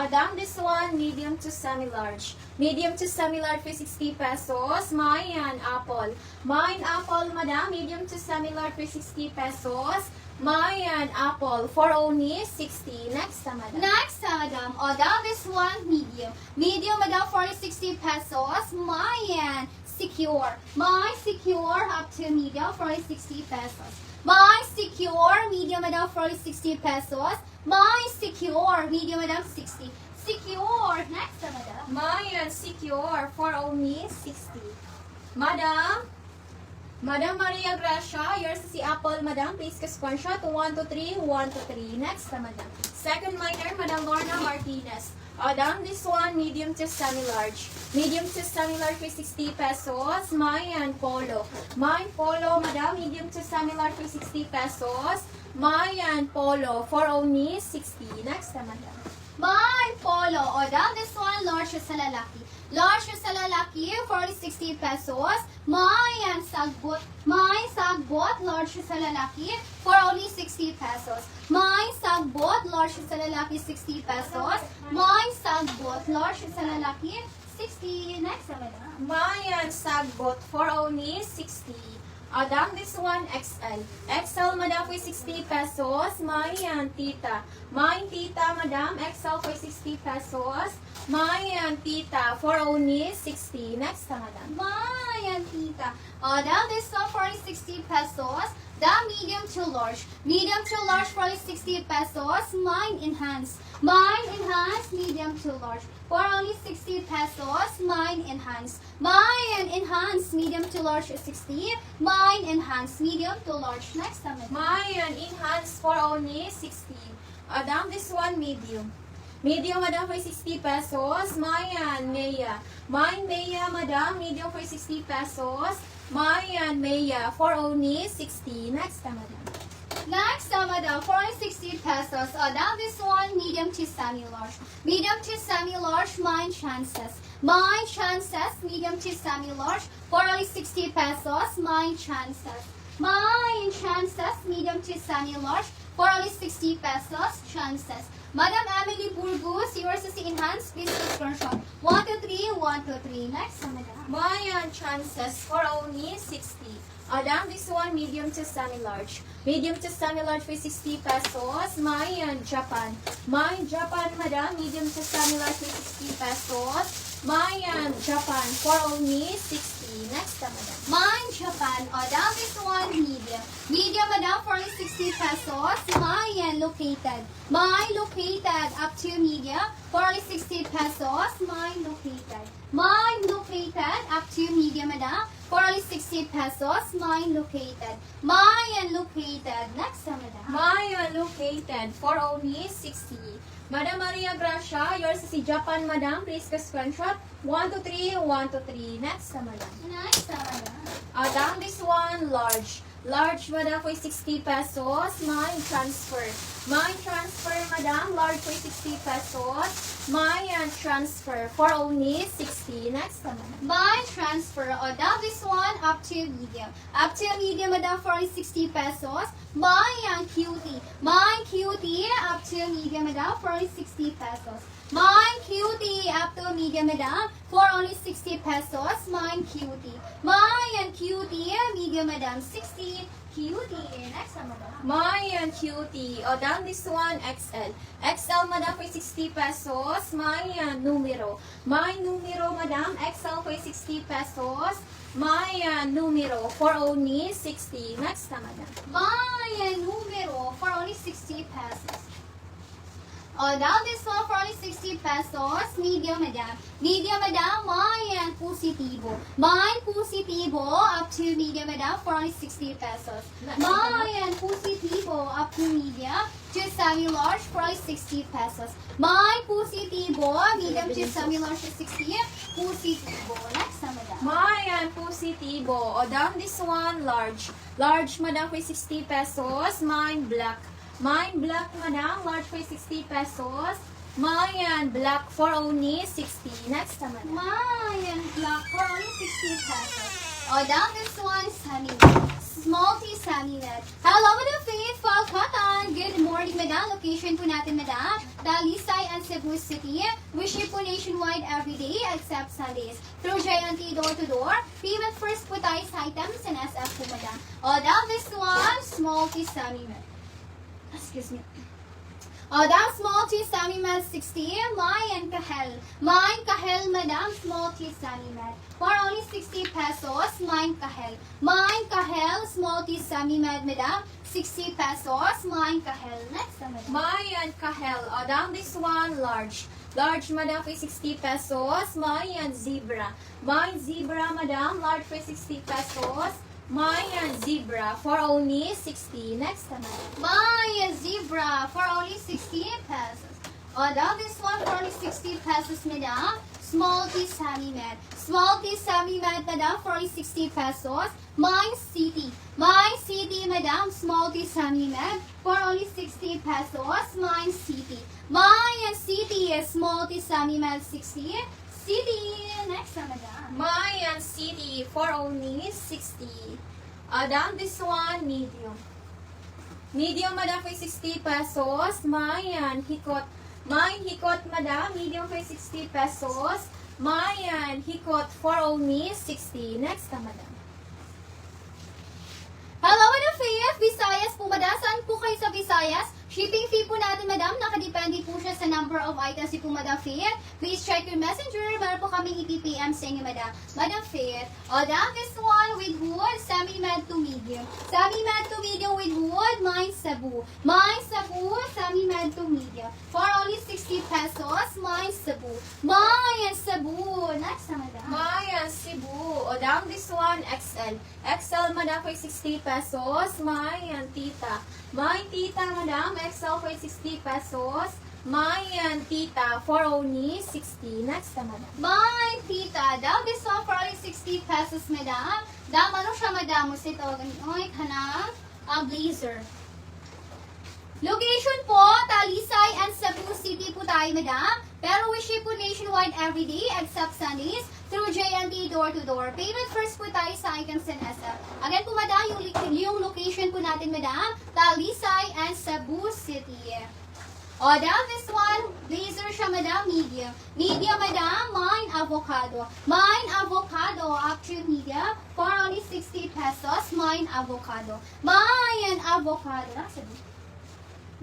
Madam, this one, medium to semi-large. Medium to semi-large for 60 pesos. Mayan apple. Mayan apple, madam, medium to semi-large for 60 pesos. Mayan apple for only 60. Next, madam. Next, madam. O, daw this one, medium. Medium, madam, for 60 pesos. Mayan secure. My secure up to medium for 60 pesos. My secure, medium, madam, for 60 pesos. My secure, medium, madam, 60. Secure. Next, madam. Mayan secure for only 60. Madam, Madam Maria Gracia, yours is the apple, madam. Please screenshot 1 to 3, 1 to 3. Next, madam. Second minor, Madam Lorna Martinez. Madam, this one, medium to semi-large. Medium to semi-large for 60 pesos. Mayan polo. Mayan polo, madam, medium to semi-large for 60 pesos. Mayan polo for only 60. Next, madam. My polo. O, daw this one, large sa lalaki. Large sa lalaki for 60 pesos. My sagbot. My sagbot, large sa lalaki for only 60 pesos. My sagbot, large sa lalaki, 60 pesos. My sagbot, large sa lalaki, 60. Next, madam. Mayan sagbot for only 60. Adam, this one, XL. XL, madam, for 60 pesos. Mayan tita. Mayan tita, madam, XL for 60 pesos. Mayan tita for only 60. Next, madam. My tita. O, daw this one for 60 pesos. The medium to large. Medium to large for 60 pesos. Mine enhanced. Mine enhanced, medium to large. For only 60 pesos. Mine enhanced. Mine enhanced, medium to large, 60. Mine enhanced, medium to large. Next, madam. Mayan enhanced for only 60. Adam, this one, medium. Medium, madam, for 60 pesos. Mayan, Maya. Mayan, Maya, madam, medium for 60 pesos. Mayan, Maya, for only 60. Next, madam. Next, madam, for only 60 pesos. Now this one, medium to semi-large. Medium to semi-large, mine chances. Mine chances, medium to semi-large, for only 60 pesos. Mine chances. Mine chances, medium to semi-large, for only 60 pesos. Chances. Madam Emily Burgos, yours is enhanced. Please screenshot. 1 to 3, 1 to 3. Next, madam. Mayan chances for only 60. Adam, this one, medium to semi-large. Medium to semi-large for 60 pesos. Mayan Japan. Mayan Japan, madam, medium to semi-large for 60 pesos. Mayan Japan for only 60. Next, madam. Mine Japan. Now this one, medium. Medium, madam, for only 60 pesos. Mine located. Mine located up to medium for only 60 pesos. Mine located. Mine located up to medium, madam, for only 60 pesos. Mine located. Mine located. Next, madam. Mayan located for only 60. Madam Maria Gracia, yours is the Japan, madam. Please screenshot 1 to 3, 1 to 3. Next, madam. Next, madam. Adam, this one, large. Large, madam, for 60 pesos. Mine transfer. Mine transfer, madam, large for 60 pesos. Mine transfer for only 60. Next, madam. Mine transfer. Now this one up to medium. Up to medium, madam, for only 60 pesos. Mine cutie. Mine cutie up to medium, madam, for only 60 pesos. Mine cutie up to medium, madam, for only 60 pesos. Mine cutie. Mine cutie, medium, madam, 60. Cutie. Next, madam. Mayan cutie. O, down this one, XL. XL, madam, for 60 pesos. Mayan numero. Mayan numero, madam, XL for 60 pesos. Mayan numero for only 60. Next, madam. Mine numero for only 60 pesos. Now this one for only 60 pesos. Medium, madam. Medium, madam. Mine positivo. Mine positivo up to medium, madam, for only 60 pesos. Mine positivo up to medium to semi-large for only 60 pesos. Mine positivo, medium to semi-large to 60. Positivo. Next, madam. Mayan positivo. O, down this one, large. Large, madam, for 60 pesos. Mine black. Mine black, madam, large for 60 pesos. Mayan black for only 60. Next, madam. Mine black for only 60 pesos. Down this one, semi. small T semi-med. Hello, Madam Faith, Falcatan. Good morning, Madam. Location po natin, Madam. Talisay and Cebu City. We ship po nationwide every day except Sundays. Through JNT door-to-door. Payment first po tayo sa items and SF po, Madam. Now this one, small T semi-med. Excuse me. That small T semi-med 60, mine kahel. Mine kahel, Madam, small T semi-med. For only 60 pesos, mine kahel. Mine kahel, small T semi-med, Madam, 60 pesos, mine kahel. Next, Madam. Mayan Kahel. Down this one, large. Large, madam, for 60 pesos. Mayan Zebra. Mayan Zebra, madam, large for 60 pesos. Mayan Zebra for only 60. Next, madam. My zebra for only 60 pesos. Now this one for only 60 pesos, Madam. Small T semi-med. Small T semi-med, Madam, for only 60 pesos. Mine City. Mine City, Madam. Small T semi-med for only 60 pesos. Mine City. Mine City is small T semi-med 60. City. Next, Madam. Mayan City for only 60. Down this one, medium. Medium, madam, for 60 pesos. Mayan Hikot. Mayan Hikot, madam, medium for 60 pesos. Mayan Hikot for only 60. Next, madam. Hello, Madam Faith! Visayas po, Madam. Saan po kayo sa Visayas? Shipping fee po natin, Madam. Nakadepende po siya sa number of items po, Madam Faith. Please check your messenger. Meron po kaming i-PPM sa inyo, Madam. Madam Faith. Now this one with wood, semi-med to medium. Semi-med to medium with wood, mine Cebu. Mine Cebu, semi-med to medium. For only 60 pesos, mine Cebu. Mine Cebu. Next, Madam. Mayan Cebu. Down this one, XL. XL, madam, for 60 pesos. Mayan Tita. Mayan Tita, madam, XL for 60 pesos. Mayan Tita for only 60. Next, madam. My tita, daw this one for only 60 pesos, Madam. Daw, ano siya, Madam? Ito, ganyan, kanang blazer. Location po, Talisay and Cebu City po tayo, Madam. Pero we ship po nationwide every day except Sundays through JNT door-to-door. Payment first po tayo sa items and SF. Again po, Madam, yung location po natin, Madam, Talisay and Cebu City. Down this one, blazer siya, Madam, medium. Medium, Madam, mine avocado. Mine avocado, actual medium, for only 60 pesos, mine avocado. Mine avocado.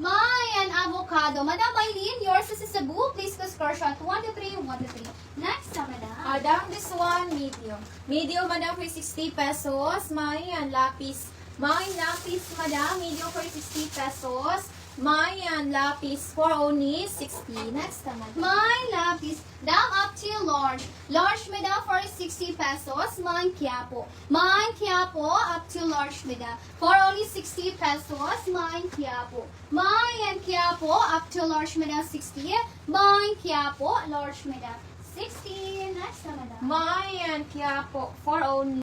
Mine avocado. Madam Eileen, yours is Cebu. Please go screenshot 1 to 3, 1 to 3. Next, Madam. Down this one, medium. Medium, madam, for 60 pesos. Mayan Lapis. Mayan Lapis, madam, medium for 60 pesos. Mayan Lapis for only 60. Next, madam. Mine lapis. Down up to large. Large, Madam, for 60 pesos. Mine Quiapo. Mine Quiapo up to large, Madam. For only 60 pesos. Mine Quiapo. Mine Quiapo up to large, Madam, 60. Mine Quiapo, large, Madam, 60. Next, Madam. Mayan Quiapo for only